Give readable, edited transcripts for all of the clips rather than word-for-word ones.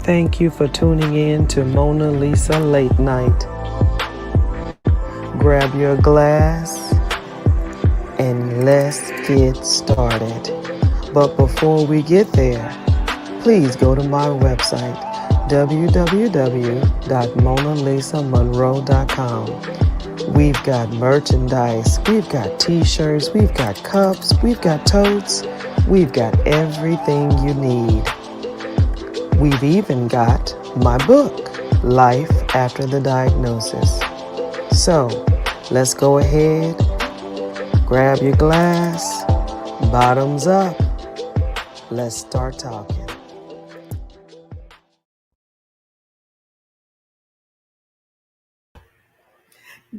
Thank you for tuning in to Mona Lisa Late Night. Grab your glass and let's get started. But before we get there, please go to my website, www.monalisamonroe.com. We've got merchandise, we've got t-shirts, we've got cups, we've got totes, we've got everything you need. We've even got my book, Life After the Diagnosis. So, let's go ahead, grab your glass, bottoms up, let's start talking.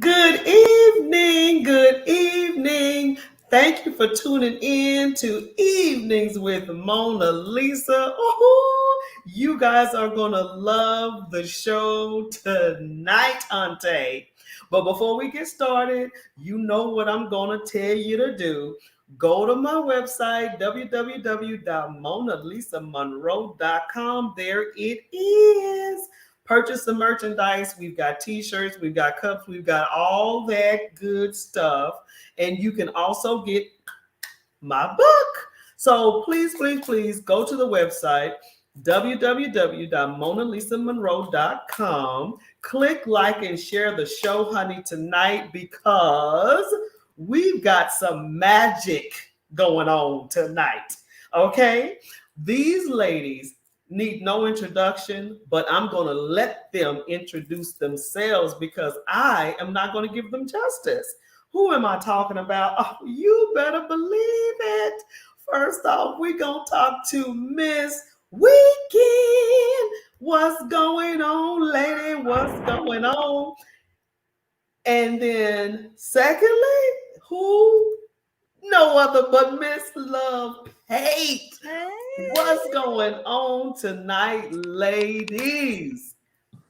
Good evening, good evening. Thank you for tuning in to Evenings with Mona Lisa. Oh, you guys are going to love the show tonight, Ante. But before we get started, you know what I'm going to tell you to do. Go to my website, www.monalisamonroe.com. There it is. Purchase the merchandise. We've got t-shirts, we've got cups, we've got all that good stuff. And you can also get my book. So please, please, please go to the website, www.monalisamonroe.com. Click like and share the show, honey, tonight because we've got some magic going on tonight. Okay? These ladies need no introduction, but I'm going to let them introduce themselves because I am not going to give them justice. Who am I talking about? Oh, you better believe it. First off, we're going to talk to Miss Weekend. What's going on, lady? What's going on? And then secondly, who? No other but Miss Love Pate. Hey. What's going on tonight, ladies?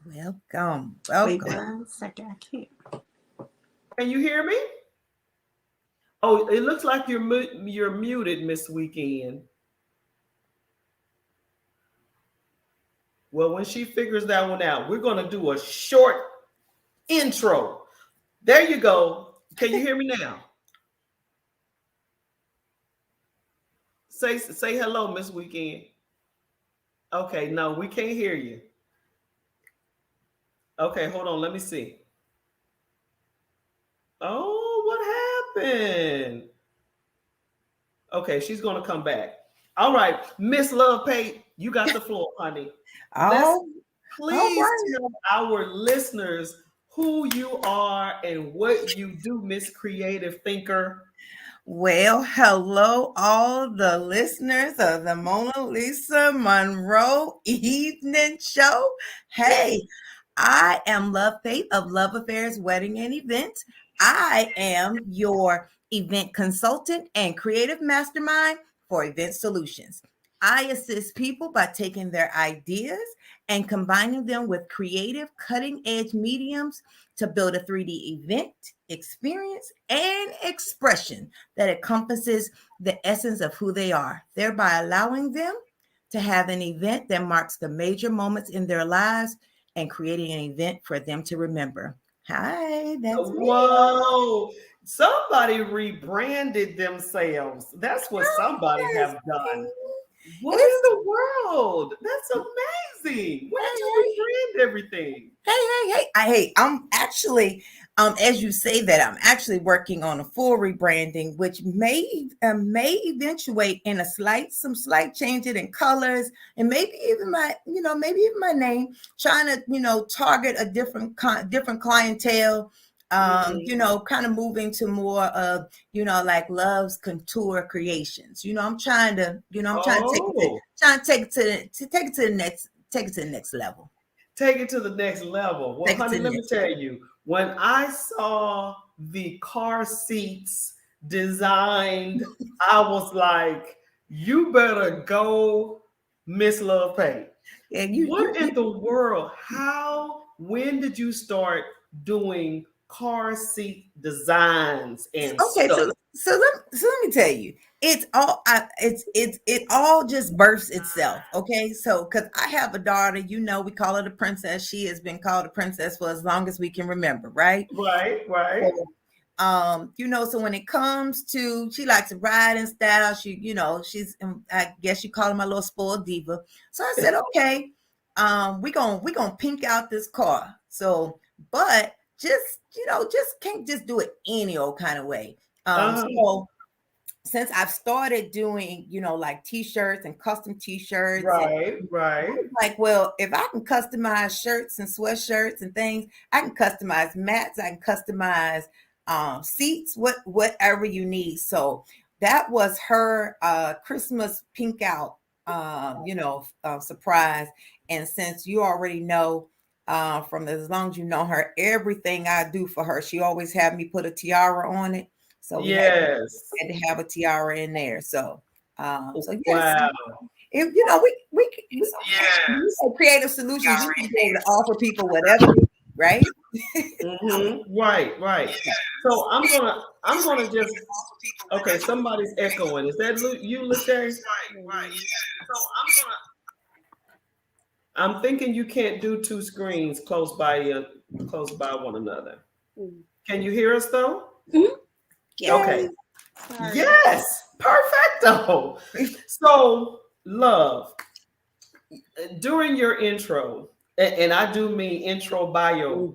Welcome. Wait 1 second. I can't. Can you hear me? Oh, it looks like you're muted, Miss Weekend. Well, when she figures that one out, we're going to do a short intro. There you go. Can you hear me now? Say hello, Miss Weekend. Okay, no, we can't hear you. Okay, hold on. Let me see. Oh, what happened? Okay, she's going to come back. All right, Miss Love Pate, you got the floor, honey. Please tell our listeners who you are and what you do, Miss Creative Thinker. Well, hello, all the listeners of the Mona Lisa Monroe Evening Show. Hey, I am Love Pate of Love Affairs Wedding and Events. I am your event consultant and creative mastermind for event solutions. I assist people by taking their ideas and combining them with creative, cutting edge mediums to build a 3D event experience and expression that encompasses the essence of who they are, thereby allowing them to have an event that marks the major moments in their lives and creating an event for them to remember. Hi, that's me. Whoa. Somebody rebranded themselves. That's what somebody have done. What in the world? That's amazing. When did you rebrand everything? Hey, I'm actually, as you say that, I'm actually working on a full rebranding, which may eventuate in some slight changes in colors, and maybe even my name, trying to, target a different clientele. Kind of moving to more of, like Love's Contour Creations. I'm trying to, take it to the next level. Take it to the next level. Well, honey, let me tell you, when I saw the car seats designed, I was like, you better go, Miss Love Pate. What in the world? When did you start doing car seat designs and Okay, stuff. so let me tell you, it's all it all just births itself. Okay, so because I have a daughter, we call her the princess. She has been called a princess for as long as we can remember, right? Right. So when it comes to, she likes to ride in style. She's, I guess you call her my little spoiled diva. So I said, okay, we gonna pink out this car. So, but just can't just do it any old kind of way. So since I've started doing, like t-shirts and custom t-shirts, and Right. like, well, if I can customize shirts and sweatshirts and things, I can customize mats, I can customize seats, whatever you need. So that was her Christmas pink out surprise. And since you already know, from as long as you know her, everything I do for her, she always had me put a tiara on it. So we had to have a tiara in there. So yes. Wow. If, we creative solutions, we can be able to offer people whatever they need, right? Right. So I'm gonna just, okay, somebody's echoing. Is that you, Lachey? Right. So I'm thinking you can't do two screens close by one another. Can you hear us though? Mm-hmm. Yeah. Okay. Sorry. Yes, perfecto. So, love, during your intro, and I do mean intro bio,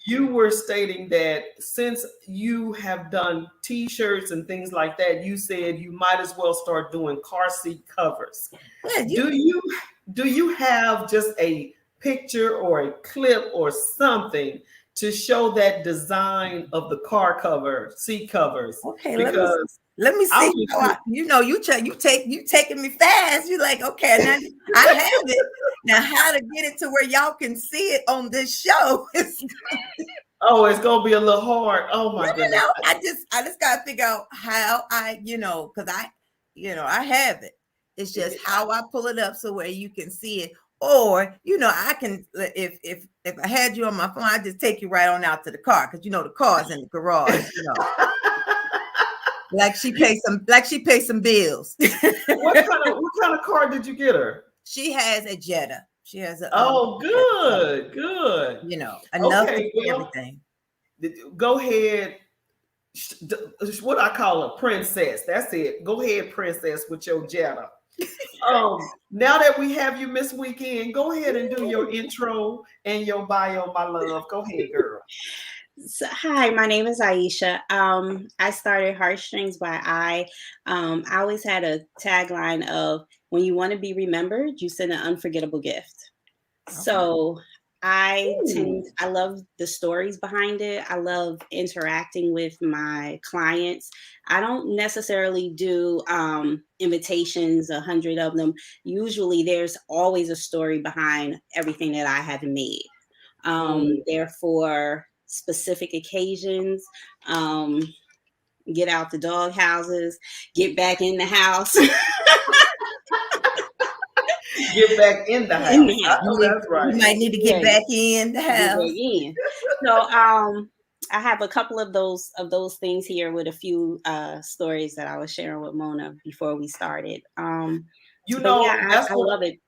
you were stating that since you have done t-shirts and things like that, you said you might as well start doing car seat covers. Yeah, do you have just a picture or a clip or something to show that design of the car cover, seat covers? Okay, because let me see. You taking me fast. You're like, okay, now I have it. Now, how to get it to where y'all can see it on this show? It's gonna be a little hard. Oh my goodness! No, I just gotta figure out how because I have it. It's just how I pull it up so where you can see it. Or, I can, if I had you on my phone, I'd just take you right on out to the car, because the car's in the garage, like she pays some bills. What kind of car did you get her? She has a Jetta. She has a good. Enough for everything. Go ahead. What I call a princess. That's it. Go ahead, princess, with your Jetta. Now that we have you, Miss Weekend, go ahead and do your intro and your bio, my love. Go ahead, girl. So, hi, my name is Aisha. I started Heartstrings by I always had a tagline of, when you want to be remembered, you send an unforgettable gift. Okay. So I love the stories behind it. I love interacting with my clients. I don't necessarily do invitations, 100 of them. Usually there's always a story behind everything that I have made. Therefore, specific occasions, get out the dog houses, get back in the house. Get back in the house. That's right. You might need to get back in the house. So I have a couple of those things here with a few stories that I was sharing with Mona before we started. I love it.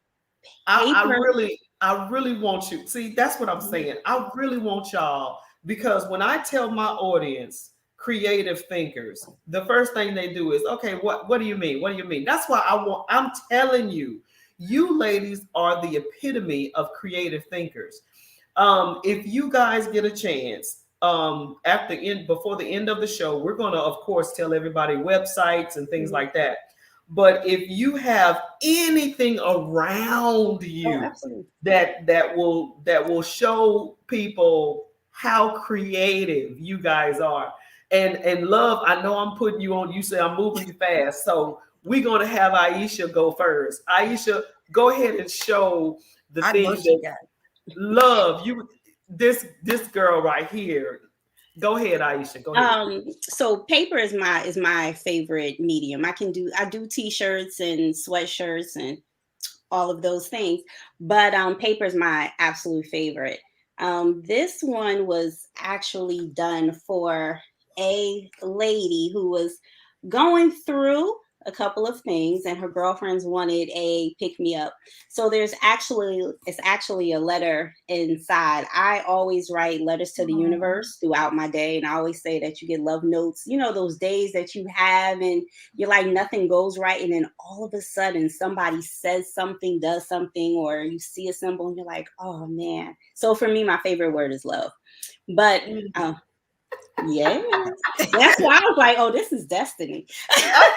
I really want you. See, that's what I'm saying. I really want y'all, because when I tell my audience creative thinkers, the first thing they do is, okay, what do you mean? What do you mean? That's why I'm telling you, you ladies are the epitome of creative thinkers. If you guys get a chance, before the end of the show, we're going to, of course, tell everybody websites and things like that. But if you have anything around you that will show people how creative you guys are, and love, I know I'm putting you on. You say I'm moving you fast, so we're gonna have Aisha go first. Aisha, go ahead and show the things that love you. This girl right here. Go ahead, Aisha. Go ahead. So paper is my favorite medium. I do t-shirts and sweatshirts and all of those things, but paper is my absolute favorite. This one was actually done for a lady who was going through a couple of things, and her girlfriends wanted a pick me up. So it's actually a letter inside. I always write letters to the universe throughout my day, and I always say that you get love notes. You know, those days that you have and you're like nothing goes right, and then all of a sudden somebody says something, does something, or you see a symbol and you're like, oh man. So for me, my favorite word is love. But yeah, that's why I was like, oh, this is destiny. I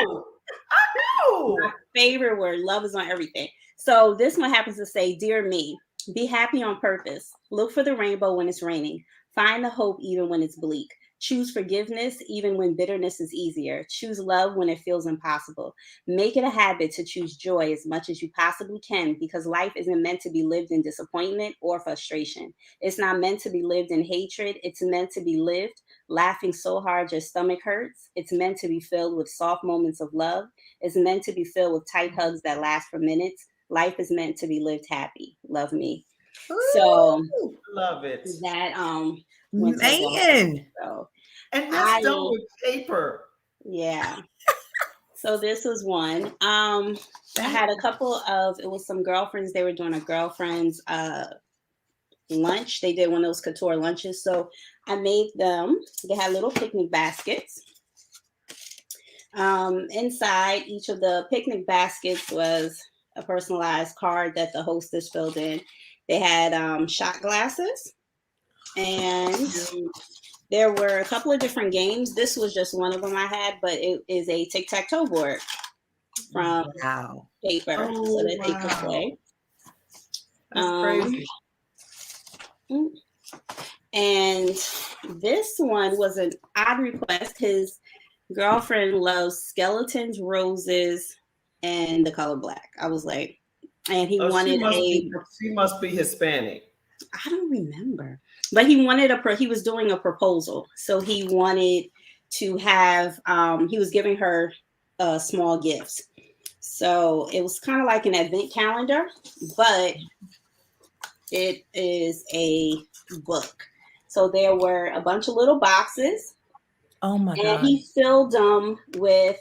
know. I know. My favorite word, love is on everything. So this one happens to say, dear me, be happy on purpose. Look for the rainbow when it's raining. Find the hope even when it's bleak. Choose forgiveness even when bitterness is easier. Choose love when it feels impossible. Make it a habit to choose joy as much as you possibly can, because life isn't meant to be lived in disappointment or frustration. It's not meant to be lived in hatred. It's meant to be lived laughing so hard your stomach hurts. It's meant to be filled with soft moments of love. It's meant to be filled with tight hugs that last for minutes. Life is meant to be lived happy. Love me. So Love it. that Man. so And that's done with paper. yeah. So this was one. I had a couple of, it was some girlfriends, they were doing a girlfriend's lunch. They did one of those couture lunches. So I made them, they had little picnic baskets. Inside each of the picnic baskets was a personalized card that the hostess filled in. They had shot glasses, and there were a couple of different games. This was just one of them I had, but it is a tic-tac-toe board from paper, so that they could play. That's crazy. And this one was an odd request. His girlfriend loves skeletons, roses, and the color black. I was like, and he wanted she must be Hispanic. I don't remember, but he wanted he was doing a proposal. So he wanted to have, he was giving her small gifts. So it was kind of like an advent calendar, but it is a book. So there were a bunch of little boxes. Oh my God. And he filled them with,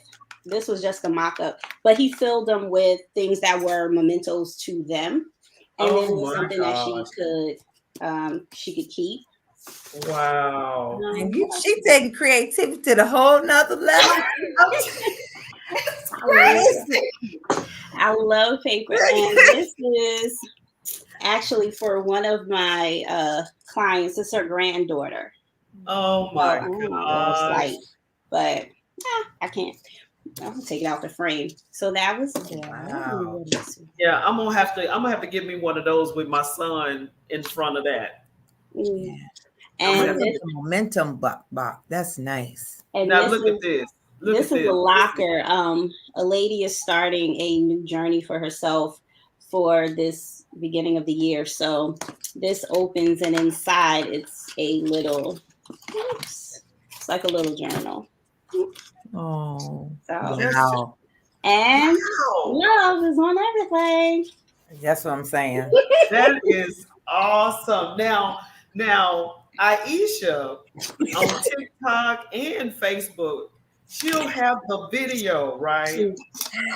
this was just a mock-up, but he filled them with things that were mementos to them. And then something that she could keep. Wow. And she taking creativity to the whole nother level. I love paper. And this is actually for one of my clients. It's her granddaughter. Oh my God. But I can't. I'll take it out the frame. So that was wow. Yeah, I'm gonna have to give me one of those with my son in front of that. Yeah. And this momentum box. That's nice. And now look at this. This is a locker. A lady is starting a new journey for herself for this beginning of the year. So this opens, and inside it's a little, it's like a little journal. Oh, so, wow. And love is on everything. That's what I'm saying. That is awesome. Now, Aisha on TikTok and Facebook, she'll have the video, right?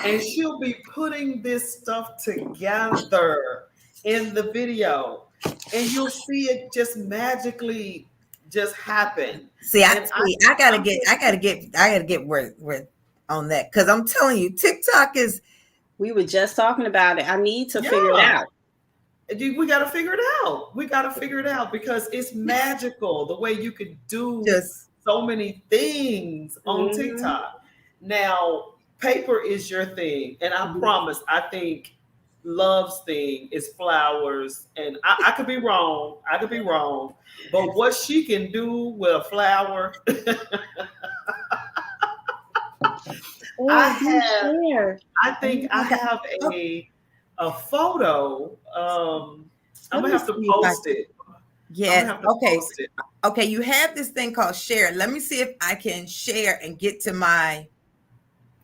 And she'll be putting this stuff together in the video, and you'll see it just magically just happen. See, I gotta get where on that, because I'm telling you, TikTok is. We were just talking about it. I need to figure it out. We got to figure it out. Because it's magical the way you could do so many things on TikTok. Now, paper is your thing, and I promise, I think Love's thing is flowers, and I could be wrong. But what she can do with a flower, I think I have a photo. I'm gonna have to post it. Yes. Okay. You have this thing called share. Let me see if I can share and get to my.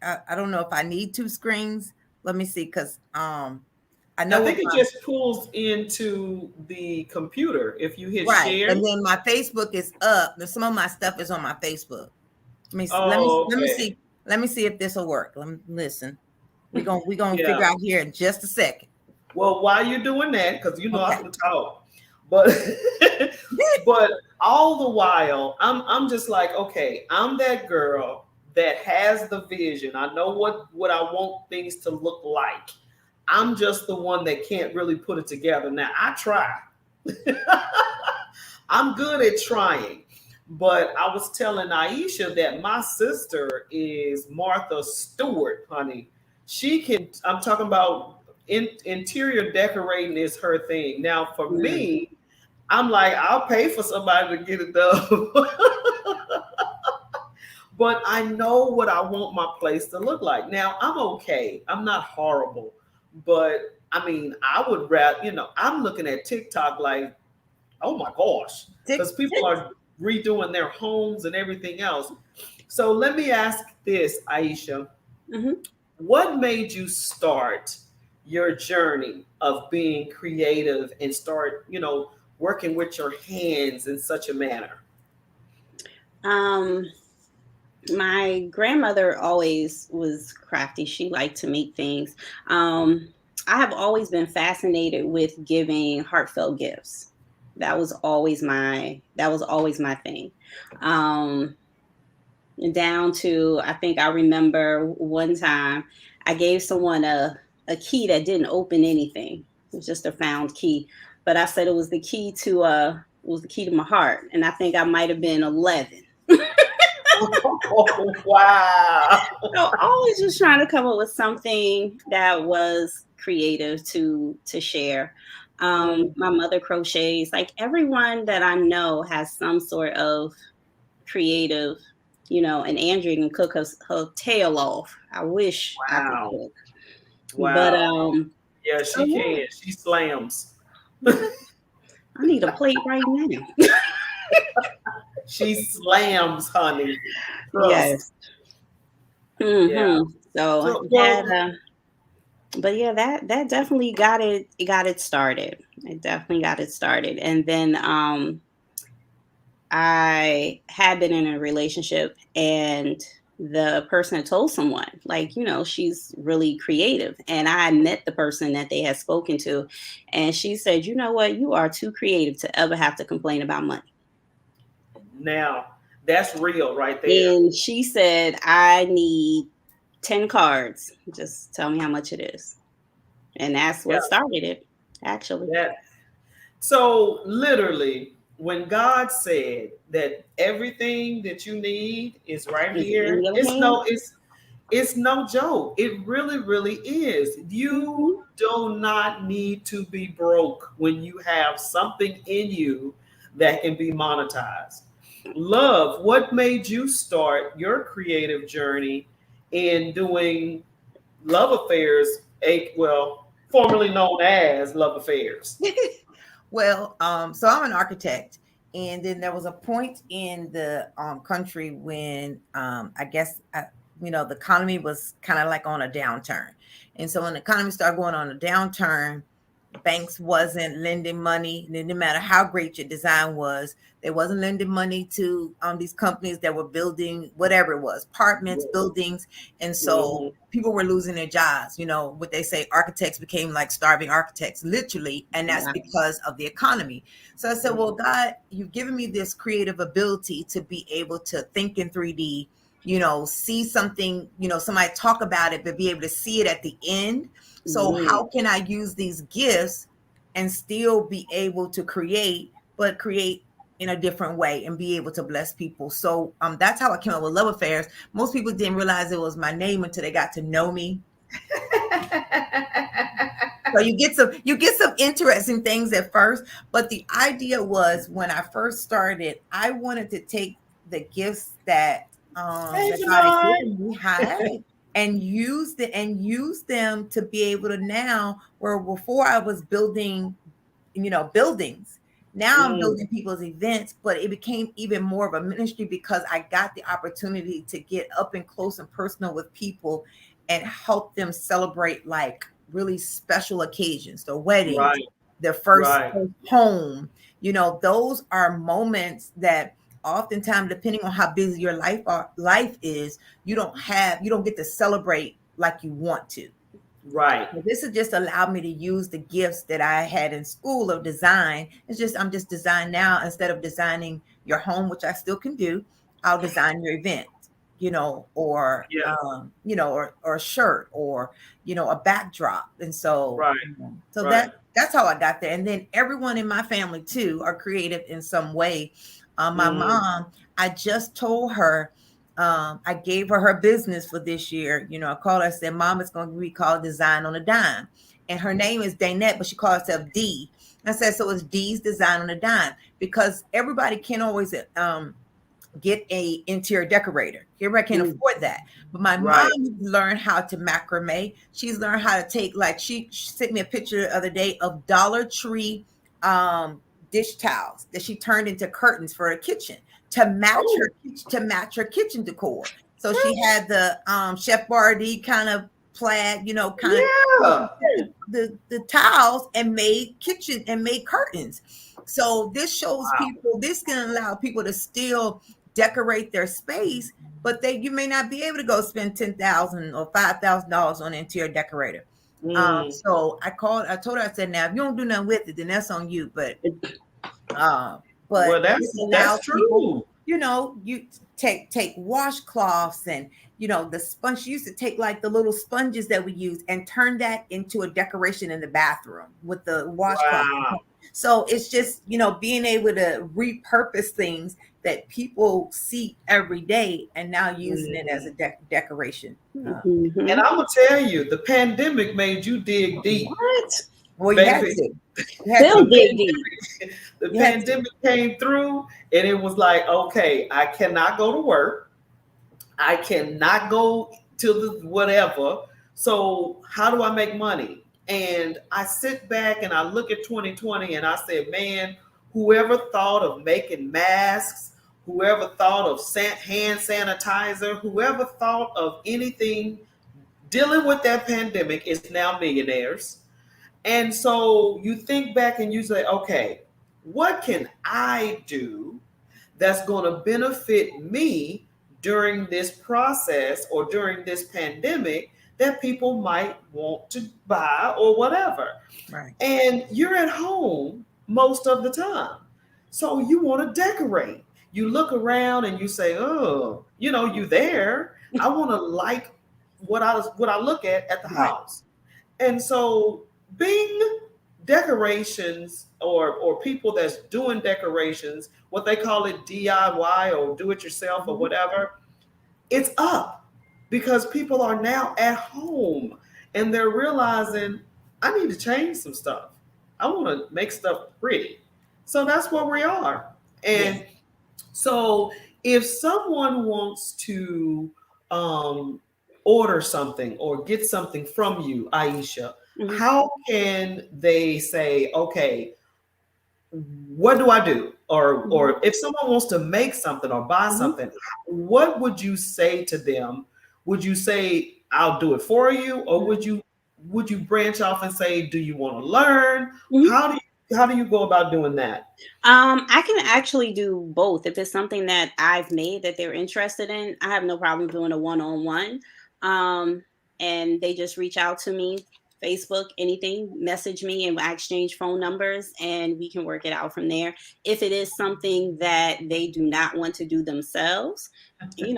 I don't know if I need two screens. Let me see, because I I I know what think it my just pulls into the computer if you hit right, share. and then my Facebook is up. Some of my stuff is on my Facebook. Oh, Let me okay. see. Let me see if this will work. Let me listen. We gonna figure Yeah. out here in just a second. Well, while you're doing that, because you know I Okay. can talk, but but all the while, I'm just like, okay, I'm that girl that has the vision. I know what I want things to look like. I'm just the one that can't really put it together. Now I try. I'm good at trying. But I was telling Aisha that my sister is Martha Stewart, honey. She can, I'm talking about interior decorating is her thing. Now, for Mm. me, I'm like, I'll pay for somebody to get it done. But I know what I want my place to look like. Now, I'm okay. I'm not horrible. But I mean, I would rather, I'm looking at TikTok like, oh my gosh, Tick, because people tick. are redoing their homes and everything else. So let me ask this, Aisha. Mhm. What made you start your journey of being creative and start, working with your hands in such a manner? Um, my grandmother always was crafty. She liked to make things. I have always been fascinated with giving heartfelt gifts. That was always my thing. Um, down to, I think I remember one time I gave someone a key that didn't open anything. It was just a found key. But I said it was the key to my heart. And I think I might have been 11. Oh, wow. So always just trying to come up with something that was creative to share. My mother crochets. Like everyone that I know has some sort of creative, and Andrea can cook her tail off. I wish I could Wow. cook. But Wow. Yeah, so she yeah, can. She slams. yeah, I need a plate right now. She slams, honey. Trust. Yes. Yeah. So So, that well, but yeah, that definitely got it started. It definitely got it started. And then I had been in a relationship, and the person had told someone, like, she's really creative. And I met the person that they had spoken to, and she said, you know what, you are too creative to ever have to complain about money. now that's real right there. And she said, I need 10 cards. Just tell me how much it is. And that's Yeah. what started it, actually. That so literally when God said that everything that you need is right Is it in here, your it's hand? no it's no joke. It really, really is. You Mhm. do not need to be broke when you have something in you that can be monetized. Love, what made you start your creative journey in doing love affairs, formerly known as love affairs? Well, so I'm an architect, and then there was a point in the country when I guess the economy was kind of like on a downturn, and so when the economy started going on a downturn, banks wasn't lending money. And it didn't matter how great your design was, they wasn't lending money to these companies that were building whatever it was, apartments, buildings. And so Mhm. people were losing their jobs. What they say, architects became like starving architects, literally. And that's Wow. because of the economy. So I said, well, God, you've given me this creative ability to be able to think in 3D, see something, somebody talk about it, but be able to see it at the end. So Mhm. how can I use these gifts and still be able to create, but create in a different way and be able to bless people? So that's how I came up with Love Affairs. Most people didn't realize it was my name until they got to know me. So you get some interesting things at first, but the idea was when I first started, I wanted to take the gifts Hey, that God had Janai. given me, hi, and use them to be able to now, where before I was building, buildings. Now I'm Mm, building people's events, but it became even more of a ministry because I got the opportunity to get up and close and personal with people and help them celebrate like really special occasions, the weddings, Right. their first Right. home. Those are moments that oftentimes, depending on how busy your life is, you don't get to celebrate like you want to. Right. Well, this has just allowed me to use the gifts that I had in school of design. I'm just design now. Instead of designing your home, which I still can do, I'll design your event, Yeah. or a shirt, or a backdrop. And so, Right. so Right. that's how I got there. And then everyone in my family too are creative in some way. My mom, I just told her, I gave her business for this year. I called her, I said, Mom, it's going to be called Design on a Dime. And her name is Danette, but she calls herself D. I said, so it's D's Design on a Dime, because everybody can't always get a interior decorator. Everybody can't afford that. But my Right. mom learned how to macrame. She's learned how to take, like, she sent me a picture the other day of Dollar Tree dish towels that she turned into curtains for her kitchen to match her kitchen decor. So she had the Chef Boyardee kind of plaid, Yeah. the towels, and made curtains. So this shows people, this can allow people to still decorate their space, but you may not be able to go spend $10,000 or $5,000 on an interior decorator. So I told her, I said, now if you don't do nothing with it, then that's on you. But Well, this allows that's people, true. you take washcloths, and the sponge. She used to take like the little sponges that we use and turn that into a decoration in the bathroom with the washcloth. Wow. So it's just, being able to repurpose things that people see every day, and now using it as a decoration. And I'm gonna tell you, the pandemic made you dig deep, What? Well, you had baby. to. You had Still to. dig deep. The You had to. pandemic came through, and it was like, okay, I cannot go to work. I cannot go to the whatever. So how do I make money? And I sit back and I look at 2020 and I said, man, whoever thought of making masks, whoever thought of hand sanitizer, whoever thought of anything dealing with that pandemic is now millionaires. And so you think back and you say, okay, what can I do that's going to benefit me during this process or during this pandemic that people might want to buy or whatever? Right. And you're at home most of the time. So you want to decorate. You look around and you say, oh, you there. I want to like what I look at the Right. house. And so being decorations or people that's doing decorations, what they call it DIY or do it yourself or whatever, it's up because people are now at home and they're realizing I need to change some stuff. I want to make stuff pretty. So that's where we are. And Yes. so if someone wants to order something or get something from you, Aisha, how can they say, okay, what do I do? Or if someone wants to make something or buy something, what would you say to them? Would you say, I'll do it for you? Or would you branch off and say, do you want to learn? How do you go about doing that? I can actually do both. If it's something that I've made that they're interested in, I have no problem doing a one-on-one. And they just reach out to me, Facebook, anything, message me, and I exchange phone numbers, and we can work it out from there. If it is something that they do not want to do themselves, we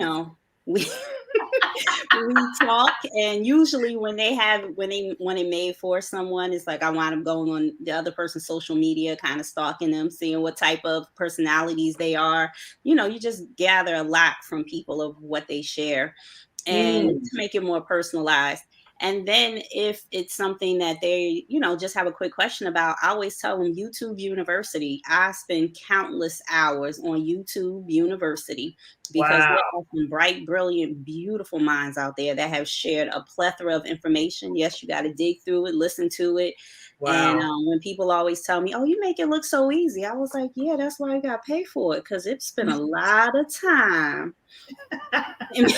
we talk, and usually when they want it made for someone, it's like I wind up going on the other person's social media, kind of stalking them, seeing what type of personalities they are. You just gather a lot from people of what they share, and to make it more personalized. And then if it's something that they, just have a quick question about, I always tell them YouTube University. I spend countless hours on YouTube University because Wow. there are some bright, brilliant, beautiful minds out there that have shared a plethora of information. Yes, you got to dig through it, listen to it, And Wow. when people always tell me, "Oh, you make it look so easy," I was like, "Yeah, that's why I got paid for it, because it's been a lot of time." And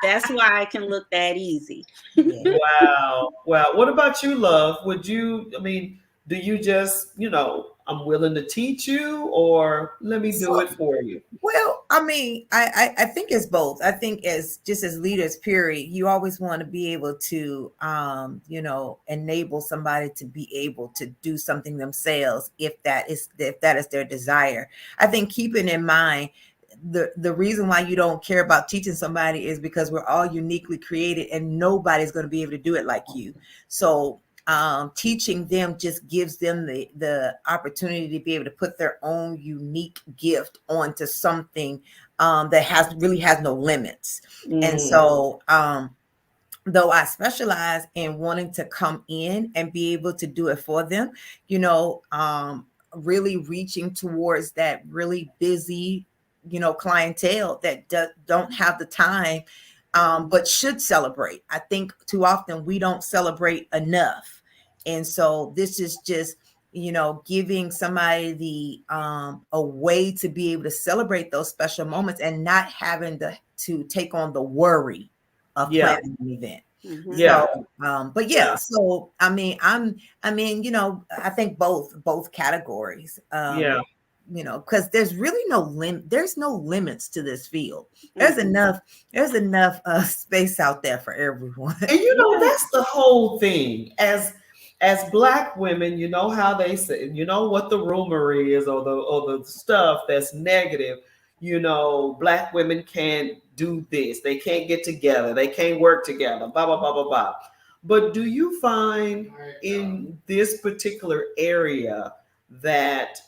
that's why I can look that easy. Yeah. Wow. Wow. What about you, love? Would you, I mean, do you just, I'm willing to teach you or let me do So, it for you? well, I mean, I think it's both. I think as leaders, period, you always want to be able to, enable somebody to be able to do something themselves if that is their desire. I think keeping in mind the reason why you don't care about teaching somebody is because we're all uniquely created and nobody's going to be able to do it like you. So teaching them just gives them the opportunity to be able to put their own unique gift onto something that has no limits. And Mm, so though I specialize in wanting to come in and be able to do it for them, really reaching towards that really busy, clientele that don't have the time, but should celebrate. I think too often we don't celebrate enough. And so this is just, giving somebody a way to be able to celebrate those special moments and not having to take on the worry of yeah. planning an event. Mhm. Yeah. So, but yeah, so I mean, I think both categories, Yeah. because there's really there's no limits to this field. There's Mhm. enough space out there for everyone. And Yeah. that's the whole thing. As black women, you know how they say, you know what the rumor is, or the stuff that's negative. Black women can't do this. They can't get together. They can't work together. Blah blah blah blah blah. But do you find in this particular area that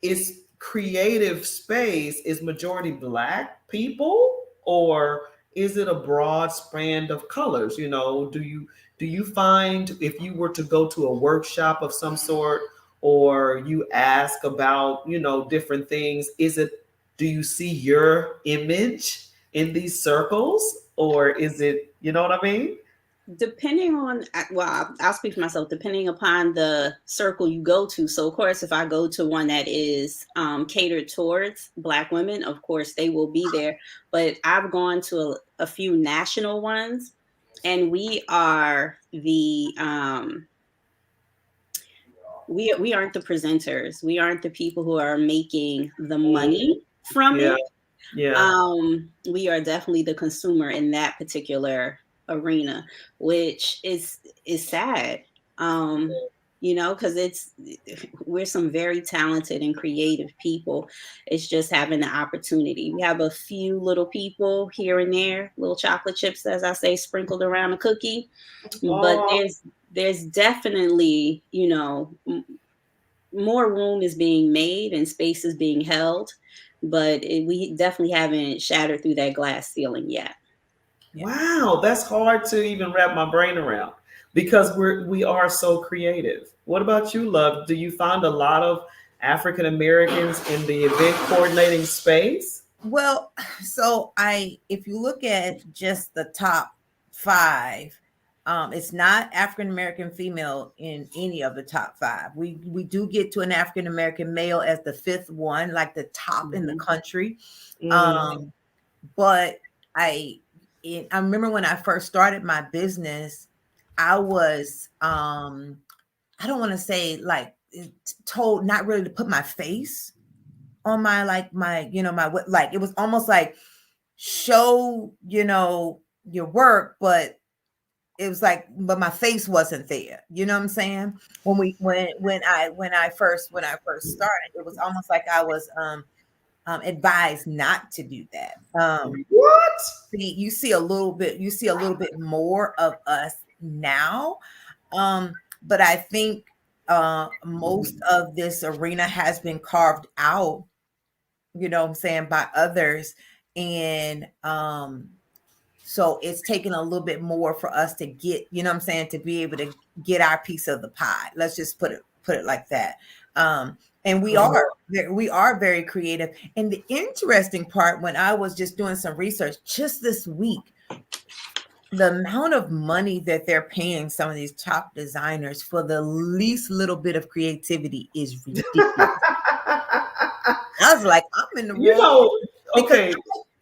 its creative space is majority black people, or is it a broad span of colors? Do you find, if you were to go to a workshop of some sort, or you ask about different things, do you see your image in these circles, or is it, you know what I mean? Depending on, well, I'll speak for myself, depending upon the circle you go to. So of course, if I go to one that is catered towards black women, of course they will be there. But I've gone to a few national ones, and we are the we aren't the presenters, we aren't the people who are making the money from Yeah. it. Yeah. We are definitely the consumer in that particular arena, which is sad. Because we're some very talented and creative people. It's just having the opportunity. We have a few little people here and there, little chocolate chips, as I say, sprinkled around a cookie. But Oh, there's definitely, more room is being made and space is being held, but we definitely haven't shattered through that glass ceiling yet. Yeah. wow, that's hard to even wrap my brain around because we are so creative. What about you, love? Do you find a lot of African Americans in the event coordinating space? Well, so if you look at just the top five, it's not African American female in any of the top five. We do get to an African American male as the fifth one, like the top in the country. Mm, Um, but I remember when I first started my business, I was I don't want to say like told not really to put my face on like it was almost like show your work, but it was like but my face wasn't there, you know what I'm saying? When I first started, it was almost like I was advised not to do that. what? You see a little bit more of us now, but I think most of this arena has been carved out, what I'm saying, by others. And so it's taken a little bit more for us to get, what I'm saying, to be able to get our piece of the pie. Let's just put it like that. And we are very creative. And the interesting part, when I was just doing some research just this week, the amount of money that they're paying some of these top designers for the least little bit of creativity is ridiculous. I was like, I'm in the You wrong know, because okay.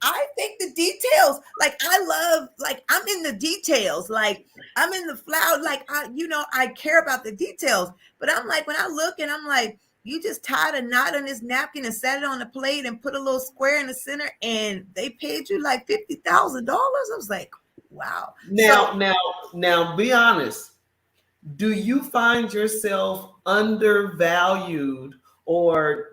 I think the details, like I love, like I'm in the details, like I'm in the flower, like I care about the details. But I'm like, when I look and I'm like, you just tied a knot on this napkin and set it on the plate and put a little square in the center, and they paid you like $50,000. I was like, wow. Now, be honest. Do you find yourself undervalued or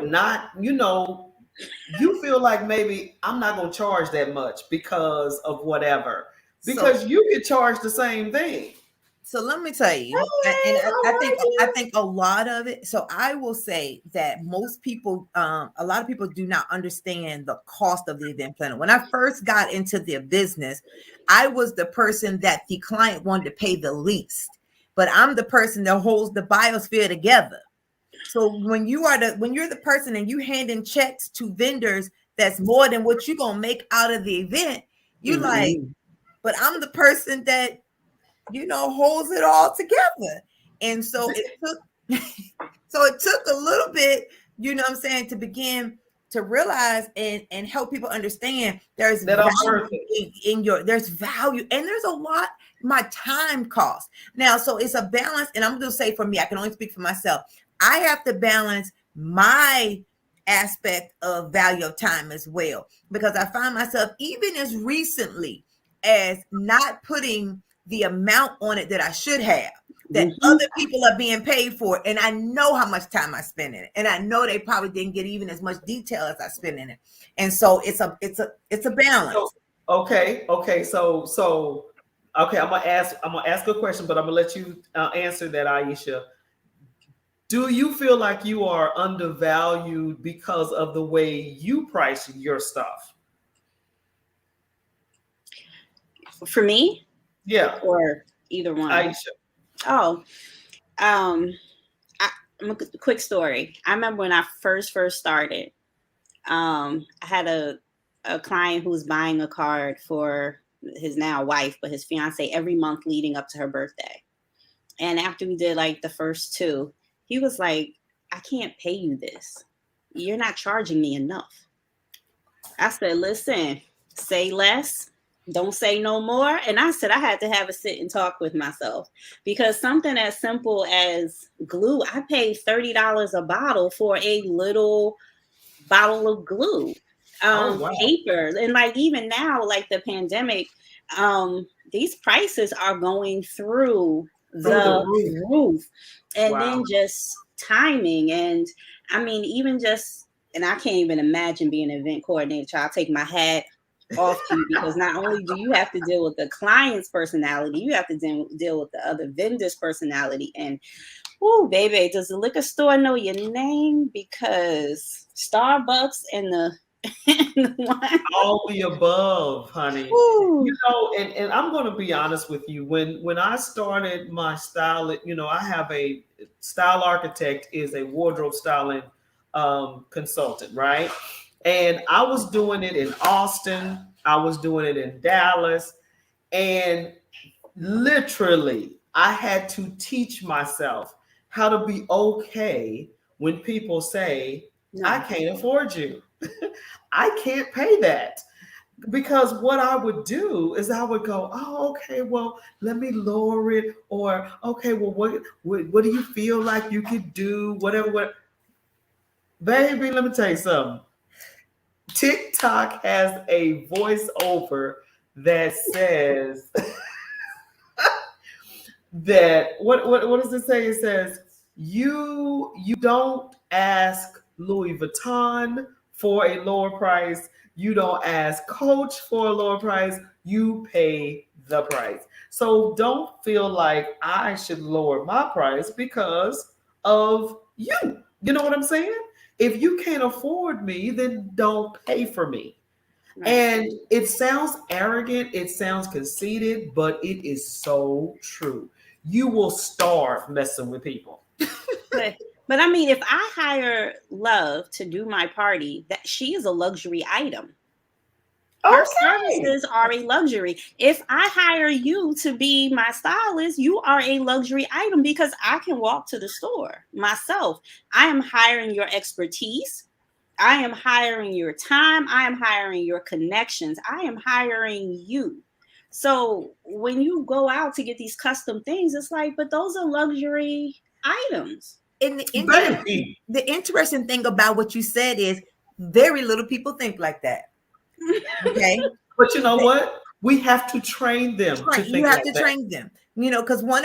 not? You feel like maybe I'm not going to charge that much because of whatever. So Because you could charge the same thing. So let me tell you, Hey, and how I are think I you? think a lot of it. So I will say that most people, a lot of people do not understand the cost of the event planner. When I first got into the business, I was the person that the client wanted to pay the least, but I'm the person that holds the biosphere together. So when you're the person and you hand in checks to vendors, that's more than what you're gonna make out of the event. You like, Mm-mm. but I'm the person that holds it all together. And so it took a little bit, what I'm saying, to begin to realize and help people understand there's That I'm value worth it. there's value and there's a lot my time cost. Now, so it's a balance, and I'm gonna say for me, I can only speak for myself. I have to balance my aspect of value of time as well, because I find myself even as recently as not putting the amount on it that I should have, that Mhm. other people are being paid for. And I know how much time I spend in it. And I know they probably didn't get even as much detail as I spend in it. And so it's a So, balance. okay. Okay, I'm gonna ask a question, but I'm gonna let you answer that, Aisha. Do you feel like you are undervalued because of the way you price your stuff? For me, Yeah, or either one. Aisha. Oh, um, a quick story. I remember when I first started. I had a client who was buying a card for his now wife, but his fiance every month leading up to her birthday. And after we did like the first two, he was like, I can't pay you this. You're not charging me enough. I said, listen, say less. Don't say no more. And I said, I had to have a sit and talk with myself, because something as simple as glue, I paid $30 a bottle for a little bottle of glue, Oh wow, paper. And like even now, like the pandemic, these prices are going through through the the roof. roof. And Wow. then just timing. And I mean, even just, and I can't even imagine being an event coordinator. I'll take my hat off to you, because not only do you have to deal with the client's personality, you have to deal with the other vendor's personality. And oh, baby, does the liquor store know your name? Because Starbucks and the, and the one. All the above, honey. Ooh. And I'm going to be honest with you. When I started my style, I have a style architect, is a wardrobe styling consultant, right? And I was doing it in Austin. I was doing it in Dallas, and literally, I had to teach myself how to be okay when people say, I No. can't afford you. I can't pay that. Because what I would do is I would go, oh, okay, well, let me lower it. Or, okay, well, what do you feel like you could do? Whatever. Baby, let me tell you something. TikTok has a voiceover that says, that what does it say? It says you don't ask Louis Vuitton for a lower price. You don't ask Coach for a lower price. You pay the price. So don't feel like I should lower my price because of you. You know what I'm saying? If you can't afford me, then don't pay for me. Right. And it sounds arrogant, it sounds conceited, but it is so true. You will starve messing with people. But but I mean, if I hire Love to do my party, that she is a luxury item. Her Okay. services are a luxury. If I hire you to be my stylist, you are a luxury item because I can walk to the store myself. I am hiring your expertise. I am hiring your time. I am hiring your connections. I am hiring you. So when you go out to get these custom things, it's like, but those are luxury items. And Baby. the interesting thing about what you said is very little people think like that. Okay. But you know what? We have to train them to Right. You think have like to that. train them, because when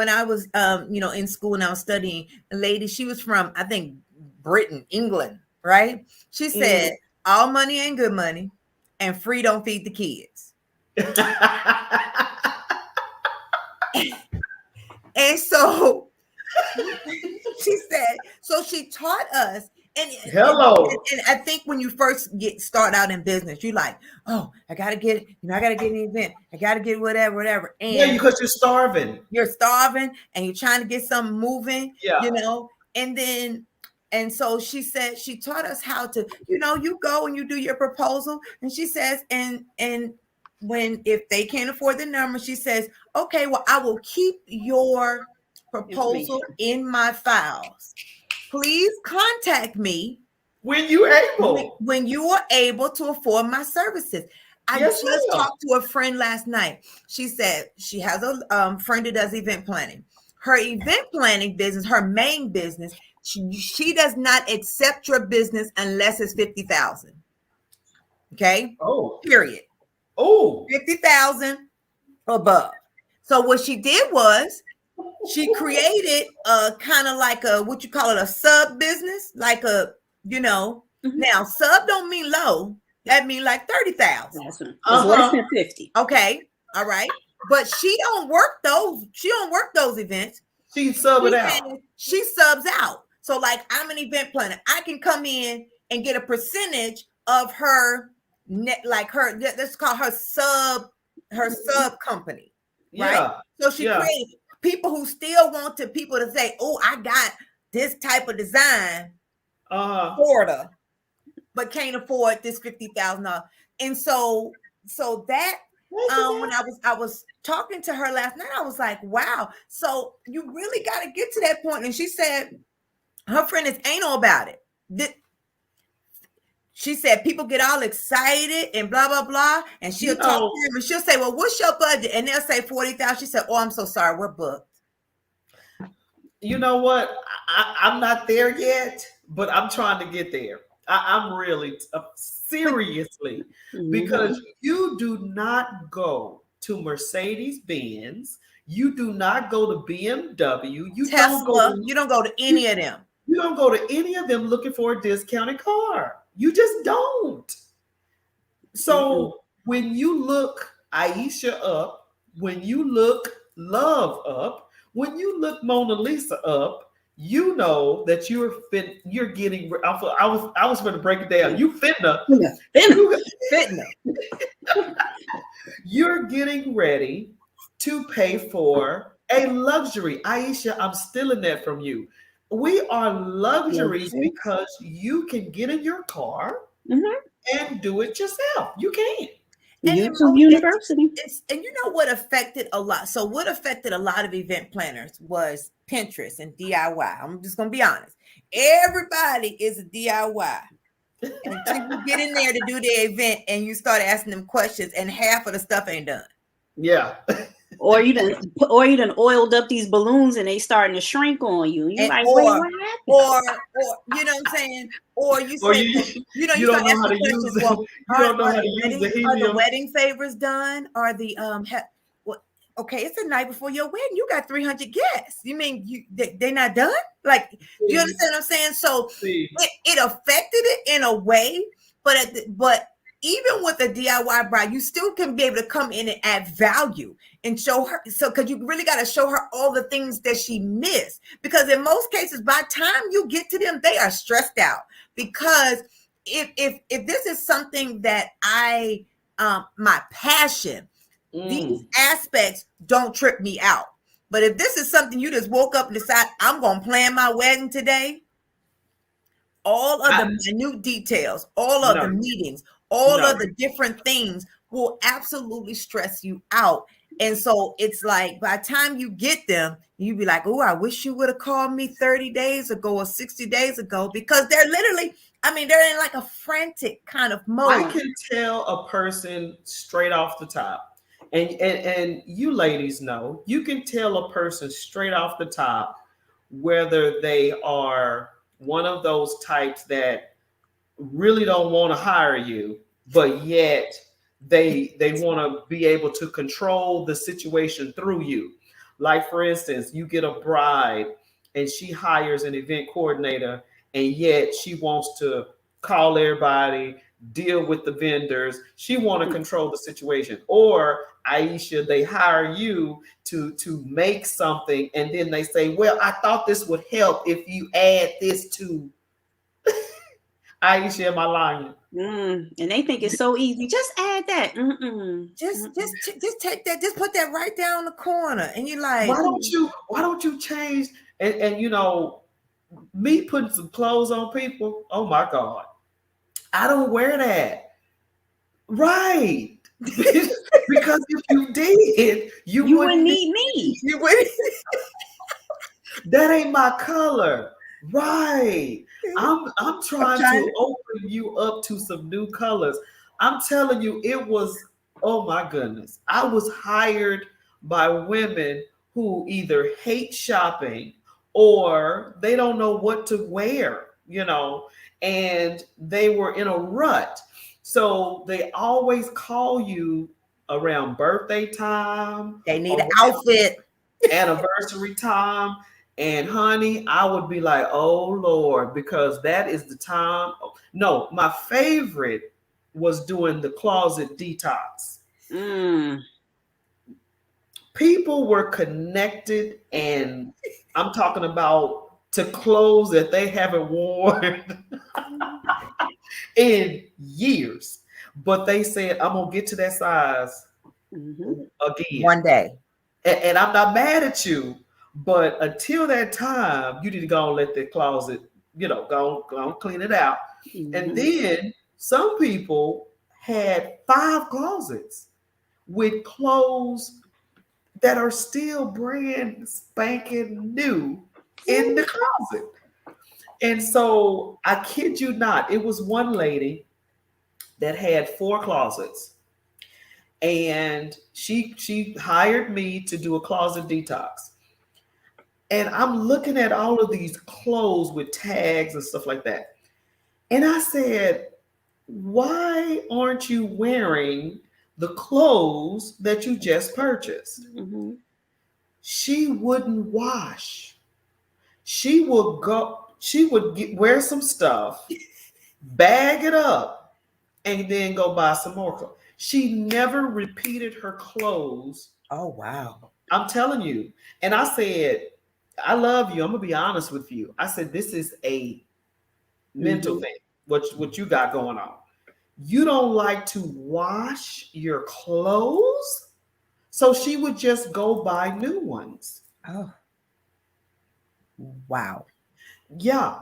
I was, in school and I was studying, a lady, she was from, I think, Britain, England, right? She said, all money ain't good money and free don't feed the kids. And so she said, so she taught us. And Hello. and I think when you first start out in business, you're like, oh, I gotta get an event, I gotta get whatever. Yeah, And because you're starving. you're starving and you're trying to get something moving, Yeah. and so she said she taught us how to, you go and you do your proposal, and she says, and when if they can't afford the number, she says, okay, well, I will keep your proposal in my files. Please contact me When you're able. when you are able to afford my services. I Yes, just ma'am. talked to a friend last night. She said she has a friend who does event planning. Her event planning business, her main business, she does not accept your business unless it's 50,000. Okay. Oh. Period. Oh. 50,000 above. So what she did was she created a kind of like a, what you call it, a sub business, like a, now sub don't mean low. That mean like 30,000. It's less than 50. Okay. All right. But she don't work those events. She sub it out. She subs out. So like, I'm an event planner. I can come in and get a percentage of her net, like her, let's call her sub company. Right. Yeah. So she created people who still want people to say, oh, I got this type of design order, but can't afford this $50,000. And so that when I was talking to her last night, I was like, wow. So you really got to get to that point. And she said her friend is anal about it. She said people get all excited and blah, blah, blah. And she'll talk to them and she'll say, well, what's your budget? And they'll say 40,000. She said, oh, I'm so sorry. We're booked. You know what? I'm not there yet, but I'm trying to get there. I'm really seriously, because you do not go to Mercedes-Benz. You do not go to BMW. You Tesla. You don't go to any of them. You don't go to any of them looking for a discounted car. You just don't. So when you look Aisha up, when you look Love up, when you look Mona Lisa up, you know that you're getting. I was going to break it down. You finna. You're getting ready to pay for a luxury. Aisha, I'm stealing that from you. We are luxuries because you can get in your car and do it yourself. You can. YouTube University. And you know what affected a lot? So what affected a lot of event planners was Pinterest and DIY. I'm just going to be honest. Everybody is a DIY. Until you get in there to do the event and you start asking them questions and half of the stuff ain't done. Yeah. Or you done oiled up these balloons and they starting to shrink on you. You're like, wait, what happened? Or you know what I'm saying? Or you say, you don't know how to use it. Well, are the wedding favors done? Are the okay, it's the night before your wedding. You got 300 guests. You mean they're not done? Like, do you understand what I'm saying? So it affected it in a way, but even with a DIY bride, you still can be able to come in and add value and show her. So, because you really got to show her all the things that she missed. Because in most cases, by the time you get to them, they are stressed out. Because if this is something that my passion, these aspects don't trip me out. But if this is something you just woke up and decide, I'm going to plan my wedding today, all of the minute details, all of the meetings, all No. of the different things will absolutely stress you out. And so it's like by the time you get them, you be like, oh, I wish you would have called me 30 days ago or 60 days ago, because they're literally, I mean, they're in like a frantic kind of mode. I can tell a person straight off the top. And you ladies know, you can tell a person straight off the top whether they are one of those types that really don't want to hire you, but yet they want to be able to control the situation through you. Like for instance, you get a bride and she hires an event coordinator, and yet she wants to call everybody, deal with the vendors. She want to control the situation. Or Aisha, they hire you to make something, and then they say, well, I thought this would help if you add this to Aisha. Am I lying? And they think it's so easy. Just add that. Just take that, just put that right down the corner, and you're like, why don't you change? And you know, me putting some clothes on people, oh my God, I don't wear that. Right. Because if you did, you wouldn't need me. You wouldn't. That ain't my color. Right. I'm trying to open you up to some new colors. I'm telling you, it was, oh my goodness. I was hired by women who either hate shopping or they don't know what to wear, you know, and they were in a rut. So they always call you around birthday time. They need an outfit. Anniversary time. And honey, I would be like, oh Lord, because that is the time. No, my favorite was doing the closet detox. People were connected, and I'm talking about to clothes that they haven't worn in years. But they said, I'm gonna get to that size again one day. And I'm not mad at you, but until that time, you need to go and let the closet, you know, go and clean it out. And then some people had 5 closets with clothes that are still brand spanking new in the closet. And so I kid you not, it was one lady that had 4 closets. And she hired me to do a closet detox. And I'm looking at all of these clothes with tags and stuff like that. And I said, why aren't you wearing the clothes that you just purchased? She wouldn't wash. She would wear some stuff, bag it up, and then go buy some more clothes. She never repeated her clothes. Oh, wow. I'm telling you. And I said, I love you. I'm going to be honest with you. I said, this is a mental thing, what you got going on. You don't like to wash your clothes? So she would just go buy new ones. Oh, wow. Yeah.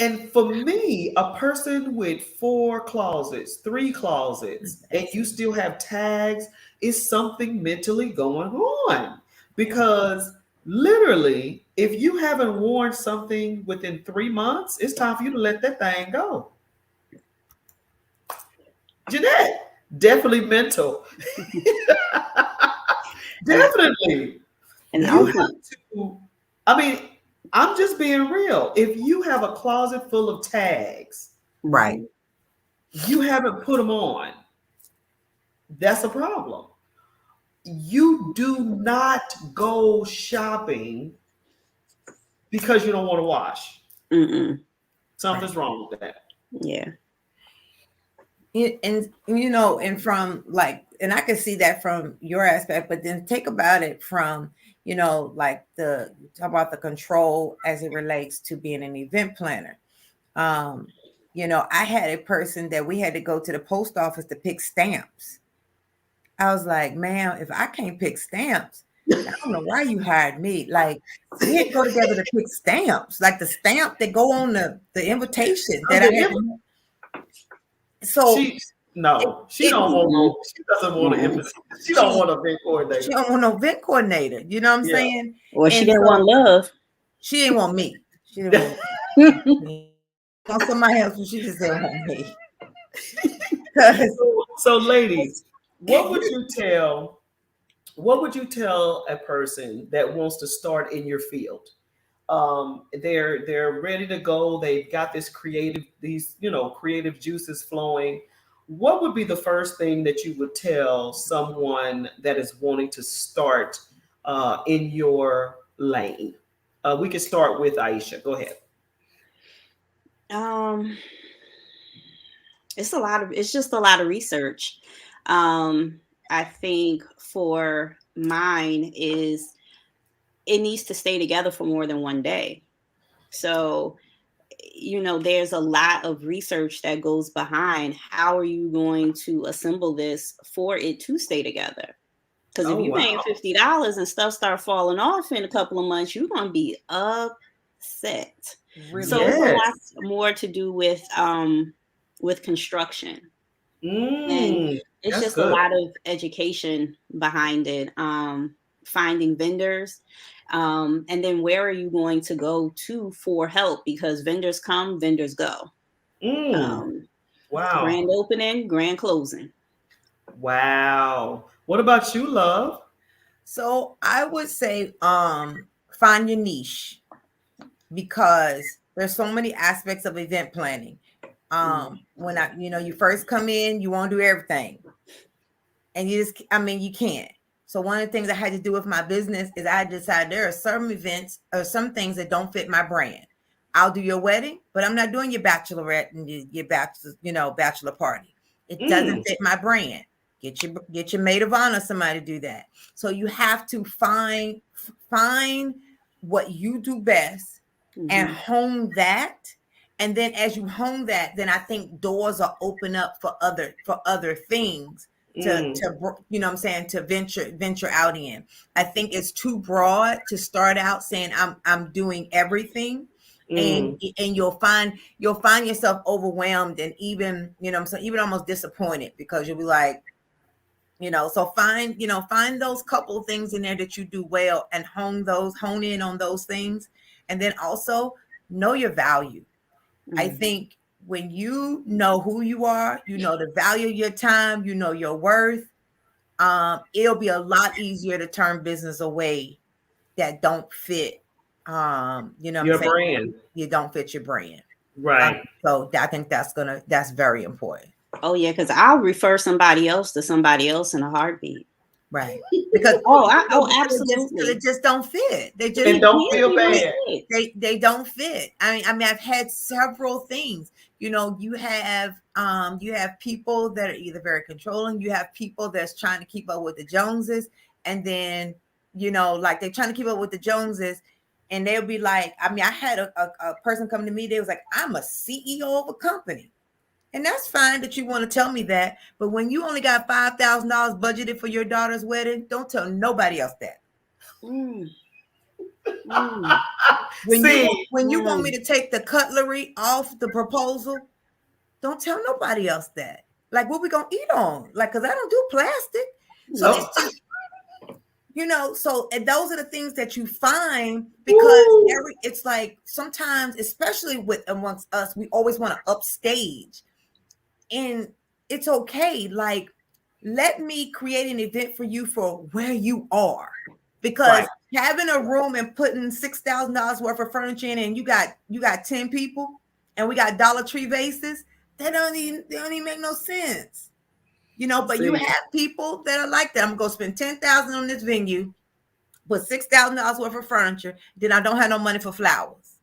And for me, a person with 4 closets, 3 closets, and you still have tags, is something mentally going on. Because literally, if you haven't worn something within 3 months, it's time for you to let that thing go. Jeanette, definitely mental. Definitely. And you have to, I mean, I'm just being real. If you have a closet full of tags, right, you haven't put them on, that's a problem. You do not go shopping because you don't want to wash. Something's wrong with that. Yeah. And you know, and from like, and I can see that from your aspect, but then think about it from, you know, like talk about the control as it relates to being an event planner. You know, I had a person that we had to go to the post office to pick stamps. I was like, ma'am, if I can't pick stamps, I don't know why you hired me. Like, we had to go together to pick stamps, like the stamp that go on the invitation that I had. So No, she It- don't want no. She doesn't want Mm-mm. to. She don't want a event coordinator. She don't want no event coordinator. You know what I'm Yeah. saying? Or she And didn't want so love. she didn't want me. She didn't want me. She want somebody else, but she just didn't want me. 'Cause So, ladies, what would you tell? What would you tell a person that wants to start in your field? They're ready to go. They've got these creative juices flowing. What would be the first thing that you would tell someone that is wanting to start in your lane? We can start with Aisha. Go ahead. Um, it's just a lot of research. I think for mine is it needs to stay together for more than one day. So, there's a lot of research that goes behind how are you going to assemble this for it to stay together. Because if Oh, you're paying wow. $50 and stuff start falling off in a couple of months, you're gonna be upset. really, So it's a lot Yes. more to do with construction. And Mm, it's that's just a good. lot of education behind it. Finding vendors. And then where are you going to go to for help? Because vendors come, vendors go. Mm, Um, wow. Grand opening, grand closing. Wow. What about you, love? so I would say find your niche, because there's so many aspects of event planning. When you first come in, you want to do everything, and you can't. So one of the things I had to do with my business is I decided there are some events or some things that don't fit my brand. I'll do your wedding, but I'm not doing your bachelorette and your bachelor party. It doesn't Mm, fit my brand. Get your maid of honor, somebody to do that. So you have to find what you do best and Mhm. hone that. And then as you hone that, then I think doors are open up for other things mm, what I'm saying, to venture out in. I think it's too broad to start out saying I'm doing everything. And mm. you'll find yourself overwhelmed, and even even almost disappointed, because you'll be like, so find those couple of things in there that you do well, and hone in on those things. And then also know your value. I Mhm. think when you know who you are, you know the value of your time, you know your worth, it'll be a lot easier to turn business away that don't fit, what I'm Your saying, brand. you don't fit your brand. Right. So I think that's very important. Oh yeah, because I'll refer somebody else to somebody else in a heartbeat. Right. Because Absolutely. it just don't fit. They just And It don't can't feel be no bad. fit. they don't fit. I mean I've had several things. You have people that are either very controlling, you have people that's trying to keep up with the Joneses, and then like they're trying to keep up with the Joneses, and they'll be like, I had a person come to me, they was like, I'm a CEO of a company. And that's fine that you want to tell me that, but when you only got $5,000 budgeted for your daughter's wedding, don't tell nobody else that. Mm, mm, When you See, want, when you want me mm. to take the cutlery off the proposal, don't tell nobody else that. Like, what we gonna eat on? Like, cause I don't do plastic. So oh, it's just, and those are the things that you find, because woo, it's like sometimes, especially with amongst us, we always want to upstage. And it's okay. Like, let me create an event for you for where you are. Because right. having a room and putting $6,000 worth of furniture in, and you got 10 people, and we got Dollar Tree vases, they don't even make no sense. But you See, have people that are like that. I'm gonna go spend $10,000 on this venue, put $6,000 worth of furniture, then I don't have no money for flowers.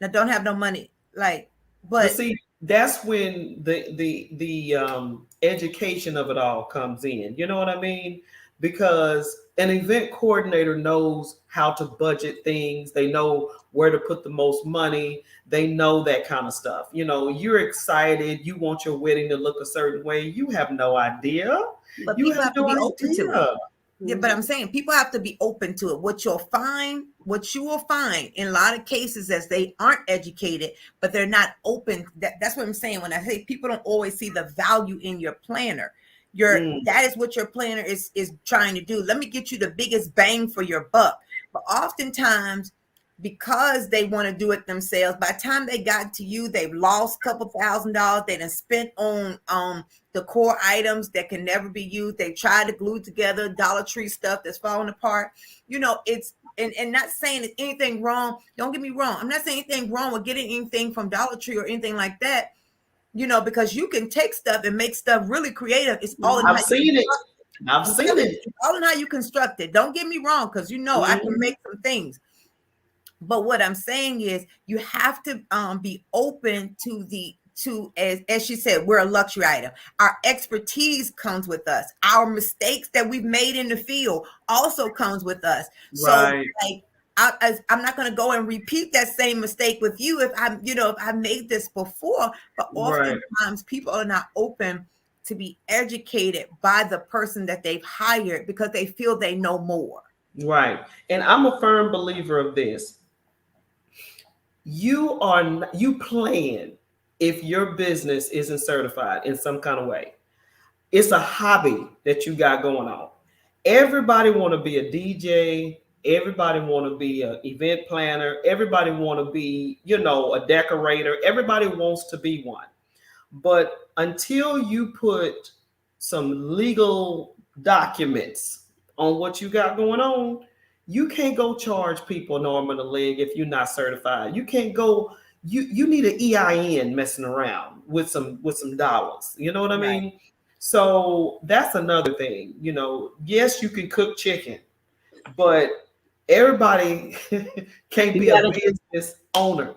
I don't have no money. Like, but but see, that's when the education of it all comes in. You know what I mean? Because an event coordinator knows how to budget things. They know where to put the most money. They know that kind of stuff. You're excited. You want your wedding to look a certain way. You have no idea. but You people have have to no be open to it. idea. Yeah, but I'm saying people have to be open to it. What you will find in a lot of cases is they aren't educated, but they're not open. That's what I'm saying. When I say people don't always see the value in your planner, that is what your planner is trying to do. Let me get you the biggest bang for your buck. But oftentimes, because they want to do it themselves, by the time they got to you, they've lost a couple $1,000. They done spent on the core items that can never be used. They tried to glue together Dollar Tree stuff that's falling apart. It's and not saying there's anything wrong. Don't get me wrong. I'm not saying anything wrong with getting anything from Dollar Tree or anything like that. Because you can take stuff and make stuff really creative. It's all in I've seen it. I've seen it. It's all in how you construct it. Don't get me wrong, because I can make some things. But what I'm saying is you have to be open to as she said, we're a luxury item. Our expertise comes with us. Our mistakes that we've made in the field also comes with us. Right. So I'm not going to go and repeat that same mistake with you if I made this before. But oftentimes people are not open to be educated by the person that they've hired because they feel they know more. Right. And I'm a firm believer of this. You plan if your business isn't certified in some kind of way. It's a hobby that you got going on. Everybody want to be a DJ. Everybody want to be an event planner. Everybody want to be, a decorator. Everybody wants to be one. But until you put some legal documents on what you got going on, you can't go charge people an arm and a leg if you're not certified. You can't go. You need an EIN messing around with some dollars. You know what I mean? So that's another thing. Yes, you can cook chicken, but everybody can't be a business owner.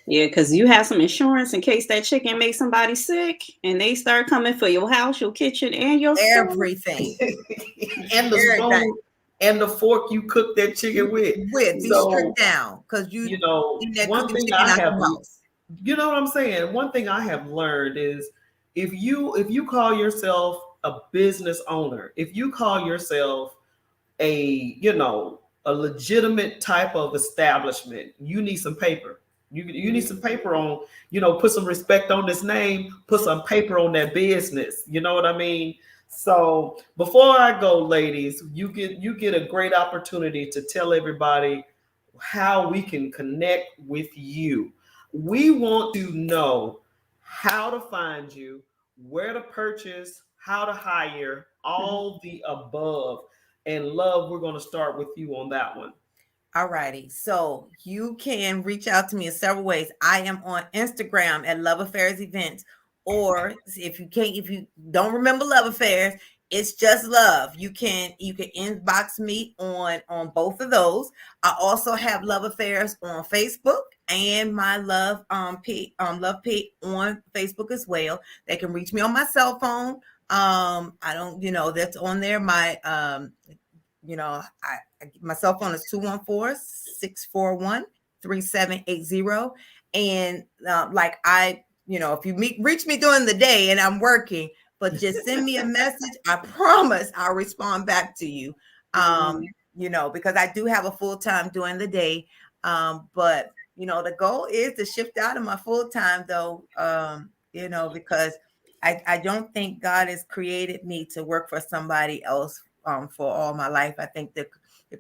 Yeah, because you have some insurance in case that chicken makes somebody sick and they start coming for your house, your kitchen, and your everything. And the spoon and the fork you cook that chicken with. Be stripped down because one thing I have, you know what I'm saying? One thing I have learned is if you call yourself a business owner, if you call yourself a legitimate type of establishment, you need some paper. You need some paper on, put some respect on this name, put some paper on that business. You know what I mean? So before I go, ladies, you get a great opportunity to tell everybody how we can connect with you. We want to know how to find you, where to purchase, how to hire, all the above. And Love, we're going to start with you on that one. All righty. So you can reach out to me in several ways. I am on Instagram at Love Affairs Events. Or if you don't remember Love Affairs, it's just Love. You can inbox me on both of those. I also have Love Affairs on Facebook and my Love Pig on Facebook as well. They can reach me on my cell phone. I don't, that's on there. My my cell phone is 214-641-3780. And if you reach me during the day and I'm working, but just send me a message. I promise I'll respond back to you. Because I do have a full-time during the day. But the goal is to shift out of my full-time though, because I don't think God has created me to work for somebody else for all my life. I think the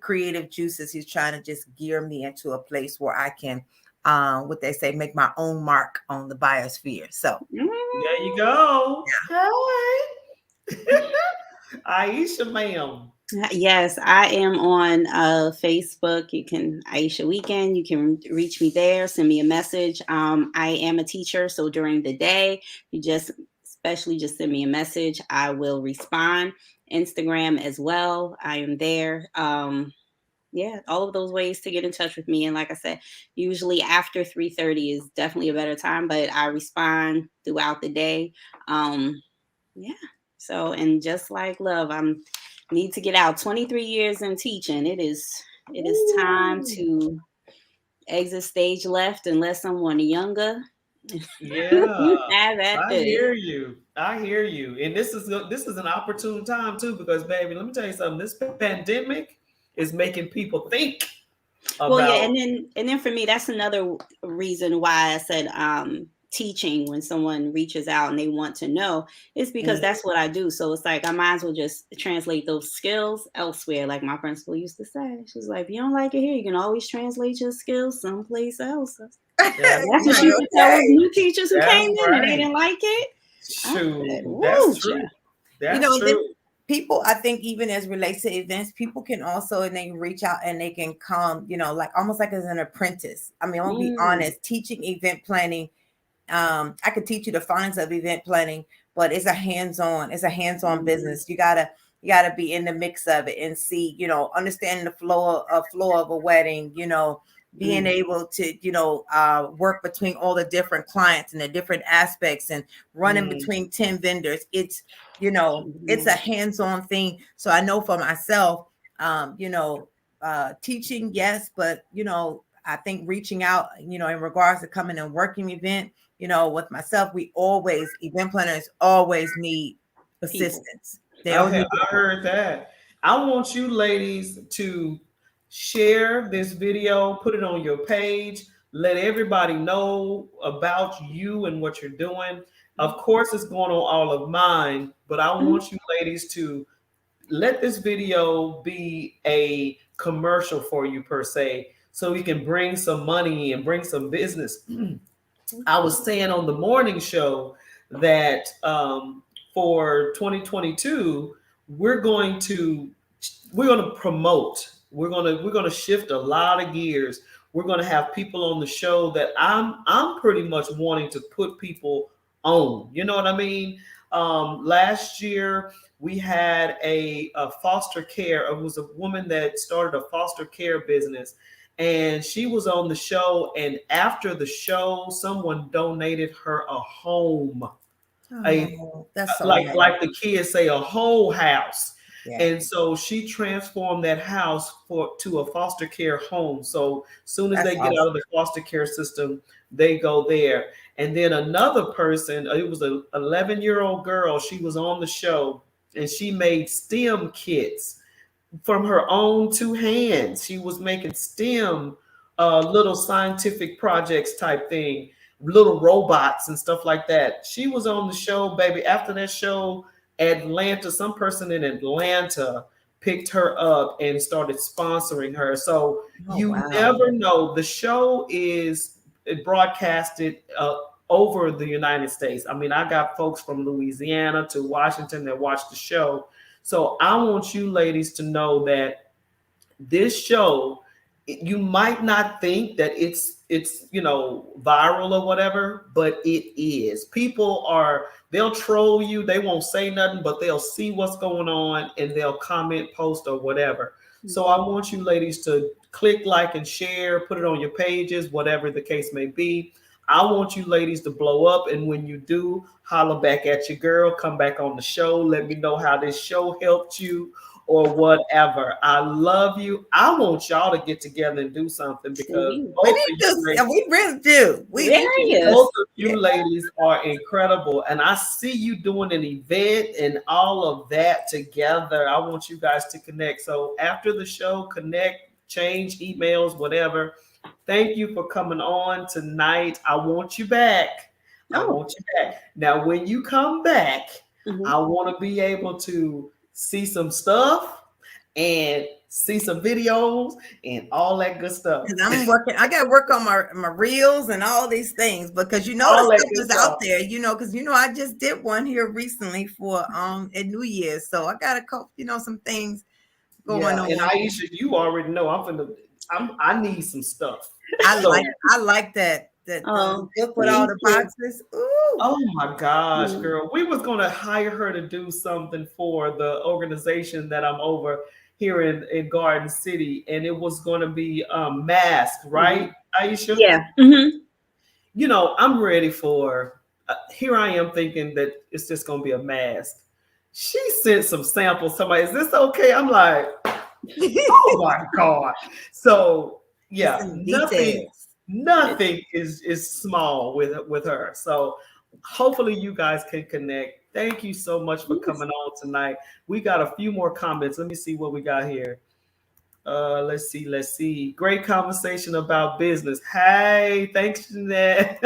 creative juices, he's trying to just gear me into a place where I can, what they say, make my own mark on the biosphere. So there you go. Yeah. Hi. Aisha, ma'am. Yes, I am on Facebook. You can Aisha Weekend. You can reach me there. Send me a message. I am a teacher, so during the day, especially just send me a message. I will respond. Instagram as well. I am there. All of those ways to get in touch with me. And like I said, usually after 3:30 is definitely a better time, but I respond throughout the day. So, and just like Love, need to get out. 23 years in teaching. It is time to exit stage left and let someone younger Yeah, Have at I this. hear you. I hear you. And this is an opportune time too, because baby, let me tell you something. This pandemic is making people think Well, yeah, about. and then for me, that's another reason why I said teaching when someone reaches out and they want to know is because Mm, that's what I do. So it's like I might as well just translate those skills elsewhere. Like my principal used to say, she's like, if you don't like it here, you can always translate your skills someplace else. that's That's what Like, she right. would tell us okay. new teachers who That's came in and they right. didn't like it. I Shoot, said, that's woo, true. child. You That's know, then true. people, I think, even as relates to events, people can also, and they reach out and they can come, like almost like as an apprentice. I mean, I'm gonna be Mm, honest, teaching event planning. I could teach you the phonics of event planning, but it's a hands-on mm, business. You gotta be in the mix of it and see, understanding the flow of a wedding, being Mm, able to, work between all the different clients and the different aspects and running mm, between 10 vendors. It's a mhm. hands-on thing. So I know for myself, teaching, yes, but I think reaching out, in regards to coming and working event, with myself, event planners always need People. assistance. They always need I heard that. I want you ladies to share this video, put it on your page, let everybody know about you and what you're doing. Of course, it's going on all of mine, but I Mhm. want you ladies to let this video be a commercial for you, per se, so you can bring some money and bring some business. I was saying on the morning show that for 2022, we're going to promote. We're going to shift a lot of gears. We're going to have people on the show that I'm pretty much wanting to put people on. You know what I mean? Last year we had a foster care. It was a woman that started a foster care business, and she was on the show. And after the show, someone donated her a home, a Oh, that's so like nice. the kids say, a whole house. Yeah, And so she transformed that house to a foster care home. So soon as that's they get out awesome. of the foster care system, they go there. And then another person, it was an 11-year-old girl, she was on the show, and she made STEM kits from her own two hands. She was making STEM, little scientific projects type thing, little robots and stuff like that. She was on the show, baby. After that show, Atlanta, some person in Atlanta picked her up and started sponsoring her. So Oh you wow. never know. The show is broadcasted over the United States. I mean, I got folks from Louisiana to Washington that watch the show. So I want you ladies to know that this show, you might not think that it's viral or whatever, but it is. People are, they'll troll you, they won't say nothing, but they'll see what's going on and they'll comment, post, or whatever. So I want you ladies to click like and share, put it on your pages, whatever the case may be. I want you ladies to blow up, and when you do, holler back at your girl, come back on the show, let me know how this show helped you or whatever. I love you. I want y'all to get together and do something, because We We both of need you to. ladies, We really do. We serious. both of yeah. you ladies are incredible. And I see you doing an event and all of that together. I want you guys to connect. So after the show, connect, change emails, whatever. Thank you for coming on tonight. I want you back. I Oh. want you back. Now, when you come back, Mhm. I want to be able to see some stuff and see some videos and all that good stuff. Because I'm working, I got to work on my reels and all these things because the All that stuff good is out stuff. there, because I just did one here recently for at New Year's, so I got a couple, some things going Yeah, and on. Aisha, you already know I need some stuff. I So, like I like that the Oh, book with all thank the you. boxes. Ooh, oh my gosh, Mm. girl, we was gonna hire her to do something for the organization that I'm over here in Garden City, and it was gonna be masked, right, Mhm. Aisha? Yeah. Hmm. I'm ready for. Here I am thinking that it's just gonna be a mask. She sent some samples. Somebody, is this okay? I'm like, oh my god. So it's yeah, in nothing. details. Nothing is small with her. So hopefully you guys can connect. Thank you so much for coming on tonight. We got a few more comments. Let me see what we got here. Let's see. Great conversation about business. Hey, thanks, Jeanette.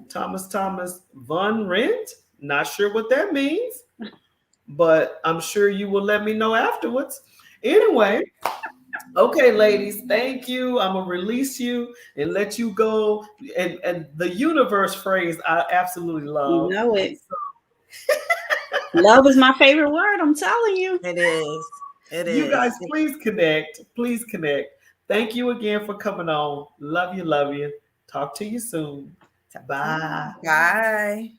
Thomas Von Rent. Not sure what that means, but I'm sure you will let me know afterwards. Anyway, okay, ladies, thank you. I'm gonna release you and let you go. And the universe phrase I absolutely love. You know it. Love is my favorite word. I'm telling you. It is. It is. You guys, please connect. Please connect. Thank you again for coming on. Love you. Love you. Talk to you soon. Bye. Bye.